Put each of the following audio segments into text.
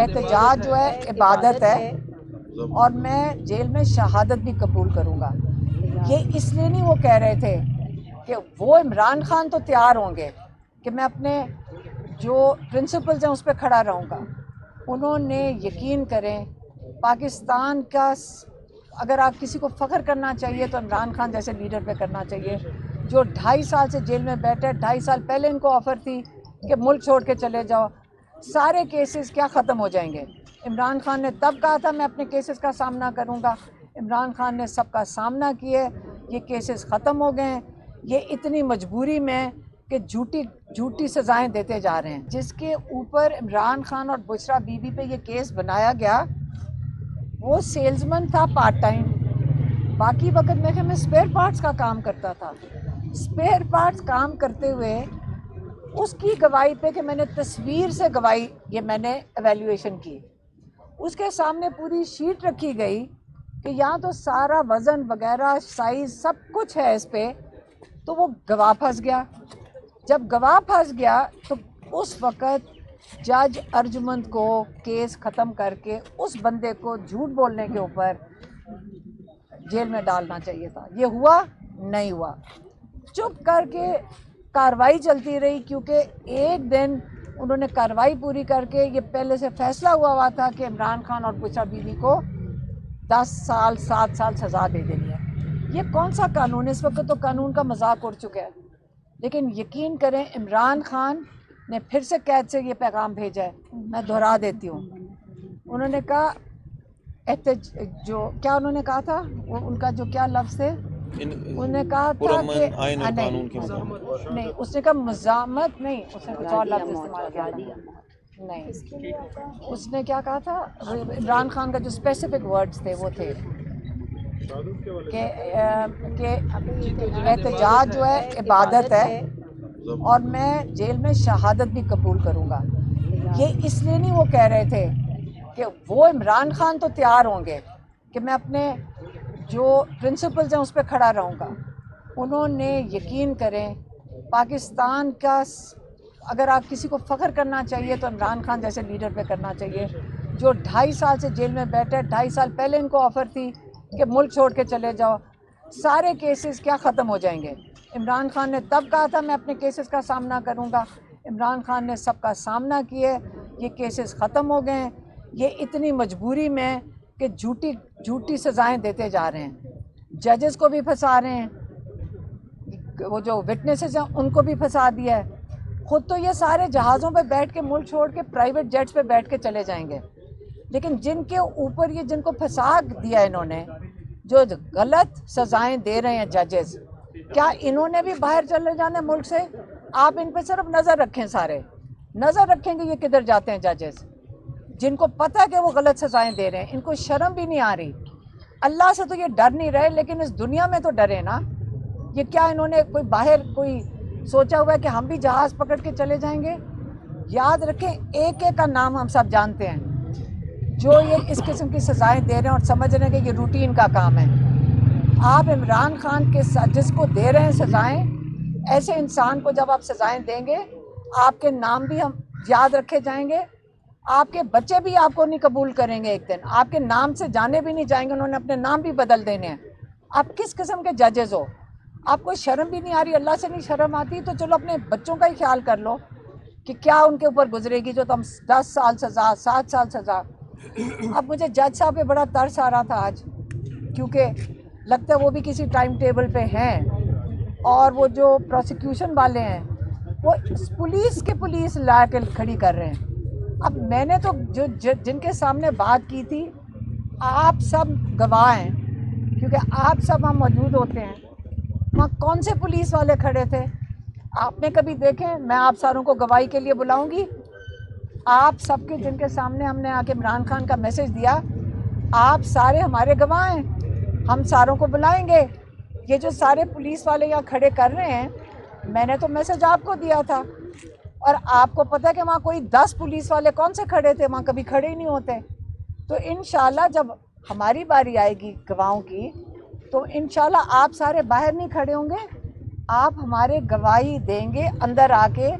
احتجاج جو ہے عبادت ہے اور میں جیل میں شہادت بھی قبول کروں گا۔ یہ اس لیے نہیں وہ کہہ رہے تھے کہ وہ عمران خان تو تیار ہوں گے کہ میں اپنے جو پرنسپلز ہیں اس پہ کھڑا رہوں گا۔ انہوں نے یقین کریں پاکستان کا اگر آپ کسی کو فخر کرنا چاہیے تو عمران خان جیسے لیڈر پہ کرنا چاہیے، جو 2.5 سال سے جیل میں بیٹھے، 2.5 سال پہلے ان کو آفر تھی کہ ملک چھوڑ کے چلے جاؤ، سارے کیسز کیا ختم ہو جائیں گے۔ عمران خان نے تب کہا تھا میں اپنے کیسز کا سامنا کروں گا، عمران خان نے سب کا سامنا کیا، یہ کیسز ختم ہو گئے ہیں۔ یہ اتنی مجبوری میں کہ جھوٹی سزائیں دیتے جا رہے ہیں۔ جس کے اوپر عمران خان اور بشرا بی بی پہ یہ کیس بنایا گیا وہ سیلزمن تھا پارٹ ٹائم، باقی وقت میں اسپیئر پارٹس کا کام کرتا تھا۔ اسپیئر پارٹس کام کرتے ہوئے اس کی گواہی پہ کہ میں نے تصویر سے گواہی یہ میں نے ایویلیویشن کی، اس کے سامنے پوری شیٹ رکھی گئی کہ یہاں تو سارا وزن وغیرہ سائز سب کچھ ہے اس پہ، تو وہ گواہ پھنس گیا۔ جب گواہ پھنس گیا تو اس وقت جج ارجمند کو کیس ختم کر کے اس بندے کو جھوٹ بولنے کے اوپر جیل میں ڈالنا چاہیے تھا۔ یہ ہوا نہیں ہوا، چپ کر کے کاروائی چلتی رہی، کیونکہ ایک دن انہوں نے کاروائی پوری کر کے یہ پہلے سے فیصلہ ہوا تھا کہ عمران خان اور بشرا بی بی کو 10 سال 7 سال سزا دے دینی ہے۔ یہ کون سا قانون ہے؟ اس وقت تو قانون کا مذاق اڑ چکا ہے۔ لیکن یقین کریں عمران خان نے پھر سے قید سے یہ پیغام بھیجا ہے، میں دہرا دیتی ہوں۔ انہوں نے کہا جو کیا انہوں نے کہا تھا، ان کا جو کیا لفظ تھے، انہوں نے کہا تھا کہ نہیں، اس نے کہا مزاحمت نہیں، اس نے کچھ اور لفظ استعمال کیا تھا، نہیں اس نے کیا کہا تھا، عمران خان کا جو اسپیسیفک ورڈز تھے وہ تھے کہ احتجاج جو ہے عبادت ہے اور میں جیل میں شہادت بھی قبول کروں گا۔ یہ اس لیے نہیں وہ کہہ رہے تھے کہ وہ عمران خان تو تیار ہوں گے کہ میں اپنے جو پرنسپلز ہیں اس پہ کھڑا رہوں گا۔ انہوں نے یقین کریں پاکستان کا اگر آپ کسی کو فخر کرنا چاہیے تو عمران خان جیسے لیڈر پہ کرنا چاہیے، جو 2.5 سال سے جیل میں بیٹھے، 2.5 سال پہلے ان کو آفر تھی کہ ملک چھوڑ کے چلے جاؤ، سارے کیسز کیا ختم ہو جائیں گے۔ عمران خان نے تب کہا تھا میں اپنے کیسز کا سامنا کروں گا، عمران خان نے سب کا سامنا کیا، یہ کیسز ختم ہو گئے ہیں۔ یہ اتنی مجبوری میں کہ جھوٹی سزائیں دیتے جا رہے ہیں، ججز کو بھی پھنسا رہے ہیں، وہ جو وٹنسز ہیں ان کو بھی پھنسا دیا ہے۔ خود تو یہ سارے جہازوں پہ بیٹھ کے ملک چھوڑ کے پرائیویٹ جیٹس پہ بیٹھ کے چلے جائیں گے، لیکن جن کے اوپر یہ جن کو پھنسا دیا انہوں نے، جو غلط سزائیں دے رہے ہیں ججز، کیا انہوں نے بھی باہر چلے جانا ملک سے؟ آپ ان پہ صرف نظر رکھیں، سارے نظر رکھیں کہ یہ کدھر جاتے ہیں ججز، جن کو پتہ ہے کہ وہ غلط سزائیں دے رہے ہیں، ان کو شرم بھی نہیں آ رہی۔ اللہ سے تو یہ ڈر نہیں رہے، لیکن اس دنیا میں تو ڈرے نا۔ یہ کیا انہوں نے کوئی باہر کوئی سوچا ہوا ہے کہ ہم بھی جہاز پکڑ کے چلے جائیں گے؟ یاد رکھیں ایک ایک کا نام ہم سب جانتے ہیں جو یہ اس قسم کی سزائیں دے رہے ہیں اور سمجھ رہے ہیں کہ یہ روٹین کا کام ہے۔ آپ عمران خان کے ساتھ جس کو دے رہے ہیں سزائیں، ایسے انسان کو جب آپ سزائیں دیں گے آپ کے نام بھی ہم یاد رکھے جائیں گے، آپ کے بچے بھی آپ کو نہیں قبول کریں گے، ایک دن آپ کے نام سے جانے بھی نہیں جائیں گے، انہوں نے اپنے نام بھی بدل دینے ہیں۔ آپ کس قسم کے ججز ہو؟ آپ کو شرم بھی نہیں آ رہی؟ اللہ سے نہیں شرم آتی تو چلو اپنے بچوں کا ہی خیال کر لو کہ کیا ان کے اوپر گزرے گی جو تم 10 سال سزا 7 سال سزا۔ اب مجھے جج صاحب پہ بڑا ترس آ رہا تھا آج، کیونکہ لگتا ہے وہ بھی کسی ٹائم ٹیبل پہ ہیں، اور وہ جو پروسیکیوشن والے ہیں وہ پولیس لا کے کھڑی کر رہے ہیں۔ اب میں نے تو جن کے سامنے بات کی تھی، آپ سب گواہ ہیں کیونکہ آپ سب وہاں موجود ہوتے ہیں، وہاں کون سے پولیس والے کھڑے تھے؟ آپ نے کبھی دیکھیں؟ میں آپ ساروں کو گواہی کے لیے بلاؤں گی، آپ سب کے جن کے سامنے ہم نے آ کے عمران خان کا میسج دیا، آپ سارے ہمارے گواہ ہیں، ہم ساروں کو بلائیں گے۔ یہ جو سارے پولیس والے یہاں کھڑے کر رہے ہیں، میں نے تو میسج آپ کو دیا تھا، اور آپ کو پتہ ہے کہ وہاں کوئی 10 پولیس والے کون سے کھڑے تھے؟ وہاں کبھی کھڑے ہی نہیں ہوتے۔ تو انشاءاللہ جب ہماری باری آئے گی گواہوں کی تو انشاءاللہ آپ سارے باہر نہیں کھڑے ہوں گے، آپ ہمارے گواہی دیں گے اندر آ کے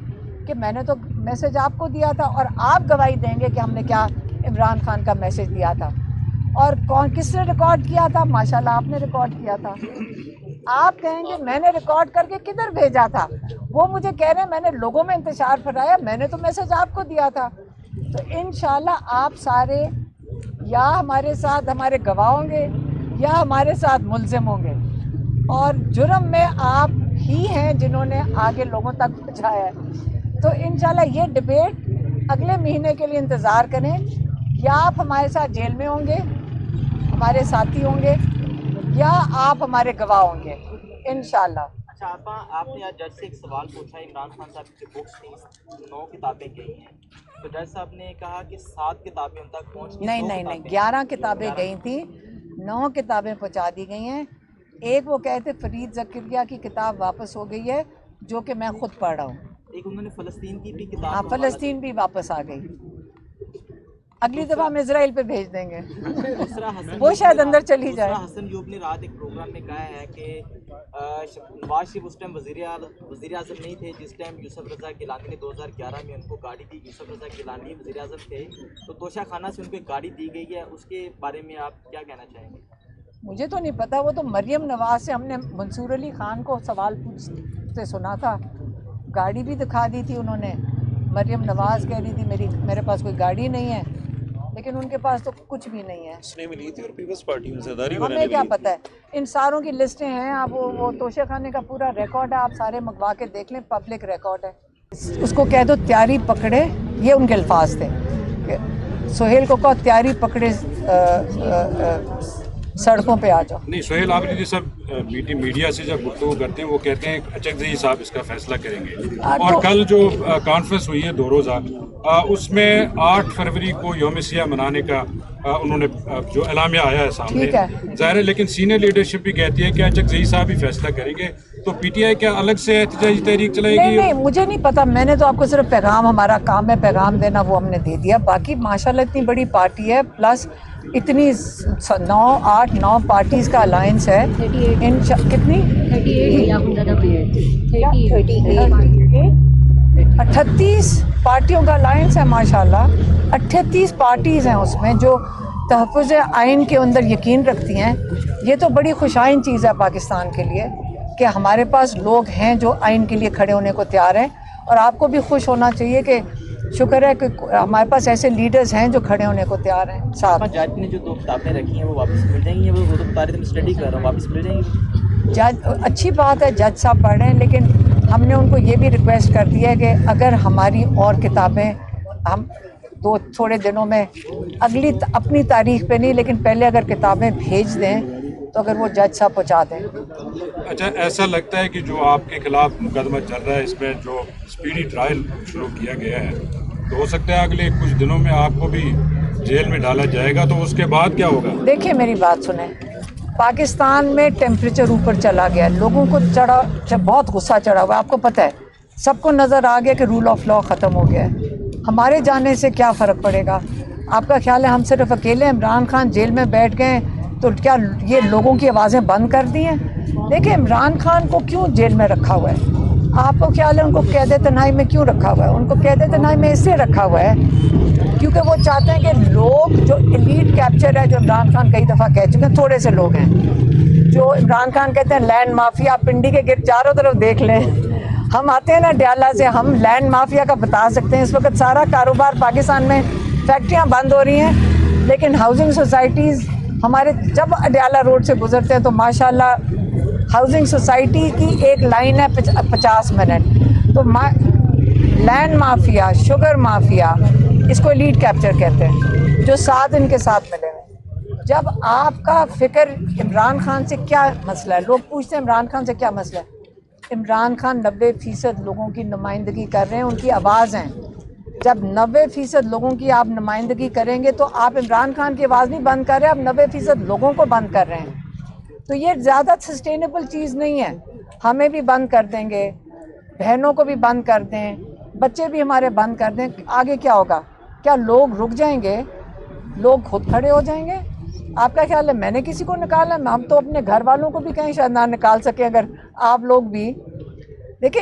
کہ میں نے تو میسج آپ کو دیا تھا، اور آپ گواہی دیں گے کہ ہم نے کیا عمران خان کا میسج دیا تھا. اور کس نے ریکارڈ کیا تھا؟ ماشاءاللہ آپ نے ریکارڈ کیا تھا. آپ کہیں گے میں نے ریکارڈ کر کے کدھر بھیجا تھا؟ وہ مجھے کہہ رہے ہیں میں نے لوگوں میں انتشار پھیلایا، میں نے تو میسج آپ کو دیا تھا. تو انشاءاللہ آپ سارے یا ہمارے ساتھ ہمارے گواہ ہوں گے یا ہمارے ساتھ ملزم ہوں گے، اور جرم میں آپ ہی ہیں جنہوں نے آگے لوگوں تک پہنچایا ہے. تو انشاءاللہ یہ ڈیبیٹ اگلے مہینے کے لیے انتظار کریں. یا آپ ہمارے ساتھ جیل میں ہوں گے، ہمارے ساتھی ہوں گے، یا آپ ہمارے گواہ ہوں گے انشاءاللہ. اچھا آپ نے آج جج سے ایک سوال پوچھا، عمران خان صاحب کی بکس تھی 9 کتابیں گئی ہیں، تو جج صاحب نے کہا کہ 7 کتابیں ان تک پہنچ گئی. نہیں 11 کتابیں گئی تھیں، 9 کتابیں پہنچا دی گئی ہیں. ایک وہ کہتے فرید زکریا کی کتاب واپس ہو گئی ہے جو کہ میں خود پڑھ رہا ہوں. ایک انہوں نے فلسطین کی بھی کتاب، ہاں فلسطین بھی واپس آ گئی. اگلی دفعہ ہم اسرائیل پہ بھیج دیں گے، وہ شاید اندر چلی جائے. حسن یوب نے رات ایک پروگرام میں کہا ہے کہ نواز شریف اس ٹائم وزیر اعظم نہیں تھے جس ٹائم یوسف رضا گیلانی نے 2011 میں ان کو گاڑی دی. یوسف رضا گیلانی وزیر اعظم تھے تو توشہ خانہ سے ان کو گاڑی دی گئی ہے، اس کے بارے میں آپ کیا کہنا چاہیں گے؟ مجھے تو نہیں پتا، وہ تو مریم نواز سے ہم نے منصور علی خان کو سوال پوچھتے سنا تھا. گاڑی بھی دکھا دی تھی انہوں نے. مریم نواز کہہ رہی تھی میرے پاس کوئی گاڑی نہیں ہے، لیکن ان کے پاس تو کچھ بھی نہیں ہے. ہمیں کیا پتہ ہے، ان ساروں کی لسٹیں ہیں. اب وہ توشہ خانے کا پورا ریکارڈ ہے، آپ سارے منگوا کے دیکھ لیں، پبلک ریکارڈ ہے. اس کو کہہ دو تیاری پکڑے، یہ ان کے الفاظ تھے. سہیل کو کہو تیاری پکڑے سڑکوں پہ آ جاؤ. نہیں سہیل آبری صاحب میڈیا سے جب گفتگو کرتے ہیں وہ کہتے ہیں اچکزئی صاحب اس کا فیصلہ کریں گے. اور کل جو کانفرنس ہوئی ہے 2 روزہ، اس میں 8 فروری کو یوم سیاہ منانے کا انہوں نے جو اعلامیہ آیا ہے سامنے ظاہر ہے، لیکن سینئر لیڈرشپ بھی کہتی ہے کہ اچکزئی صاحب ہی فیصلہ کریں گے. تو پی ٹی آئی کیا الگ سے احتجاجی تحریک چلائے گی؟ نہیں مجھے نہیں پتا، میں نے تو آپ کو صرف پیغام، ہمارا کام ہے پیغام دینا، وہ ہم نے دے دیا. باقی ماشاءاللہ اتنی بڑی پارٹی ہے، پلس اتنی 9 پارٹیز کا الائنس ہے. کتنی 38 پارٹیوں کا الائنس ہے ماشاءاللہ. 38 پارٹیز ہیں اس میں جو تحفظ آئین کے اندر یقین رکھتی ہیں. یہ تو بڑی خوشائن چیز ہے پاکستان کے لیے کہ ہمارے پاس لوگ ہیں جو آئین کے لیے کھڑے ہونے کو تیار ہیں. اور آپ کو بھی خوش ہونا چاہیے کہ شکر ہے کہ ہمارے پاس ایسے لیڈرز ہیں جو کھڑے ہونے کو تیار ہیں. صاحب جج نے جو 2 کتابیں رکھی ہیں وہ واپس مل جائیں گی؟ وہ تو بتا رہے تھے میں اسٹڈی کر رہا ہوں، واپس مل جائیں گی؟ جج اچھی بات ہے، جج صاحب پڑھ رہے ہیں، لیکن ہم نے ان کو یہ بھی ریکویسٹ کر دیا ہے کہ اگر ہماری اور کتابیں ہم تھوڑے دنوں میں اپنی تاریخ پہ نہیں لیکن پہلے اگر کتابیں بھیج دیں تو اگر وہ جج صاحب پہنچا دیں. اچھا ایسا لگتا ہے کہ جو آپ کے خلاف مقدمہ چل رہا ہے اس میں جو اسپیڈی ٹرائل شروع کیا گیا ہے تو ہو سکتا ہے اگلے کچھ دنوں میں آپ کو بھی جیل میں ڈالا جائے گا، تو اس کے بعد کیا ہوگا؟ دیکھیں میری بات سنیں، پاکستان میں ٹیمپریچر اوپر چلا گیا، لوگوں کو بہت غصہ چڑھا ہوا ہے. آپ کو پتہ ہے، سب کو نظر آ گیا کہ رول آف لا ختم ہو گیا ہے. ہمارے جانے سے کیا فرق پڑے گا؟ آپ کا خیال ہے ہم صرف اکیلے عمران خان جیل میں بیٹھ گئے تو کیا یہ لوگوں کی آوازیں بند کر دی ہیں؟ دیکھیں عمران خان کو کیوں جیل میں رکھا ہوا ہے؟ آپ کو خیال ہے ان کو قید تنہائی میں کیوں رکھا ہوا ہے؟ ان کو قید تنہائی میں اس سے رکھا ہوا ہے کیونکہ وہ چاہتے ہیں کہ لوگ جو ایلیٹ کیپچر ہے، جو عمران خان کئی دفعہ کہہ چکے ہیں، تھوڑے سے لوگ ہیں جو عمران خان کہتے ہیں لینڈ مافیا. پنڈی کے گرد چاروں طرف دیکھ لیں، ہم آتے ہیں نا ڈیالہ سے، ہم لینڈ مافیا کا بتا سکتے ہیں. اس وقت سارا کاروبار پاکستان میں، فیکٹریاں بند ہو رہی ہیں، لیکن ہاؤسنگ سوسائٹیز ہمارے جب اڈیالہ روڈ سے گزرتے ہیں تو ماشاءاللہ ہاؤسنگ سوسائٹی کی ایک لائن ہے 50 منٹ. تو لینڈ مافیا، شوگر مافیا، اس کو لیڈ کیپچر کہتے ہیں، جو ساتھ ان کے ساتھ ملے ہوئے. جب آپ کا فکر عمران خان سے کیا مسئلہ ہے، لوگ پوچھتے ہیں عمران خان سے کیا مسئلہ ہے. عمران خان 90% لوگوں کی نمائندگی کر رہے ہیں، ان کی آواز ہیں. جب 90% لوگوں کی آپ نمائندگی کریں گے تو آپ عمران خان کی آواز نہیں بند کر رہے، آپ 90% لوگوں کو بند کر رہے ہیں. تو یہ زیادہ سسٹینیبل چیز نہیں ہے. ہمیں بھی بند کر دیں گے، بہنوں کو بھی بند کر دیں، بچے بھی ہمارے بند کر دیں، آگے کیا ہوگا؟ کیا لوگ رک جائیں گے؟ لوگ خود کھڑے ہو جائیں گے؟ آپ کا خیال ہے میں نے کسی کو نکالا؟ ہم تو اپنے گھر والوں کو بھی کہیں شاید نہ نکال سکے. اگر آپ لوگ بھی دیکھیں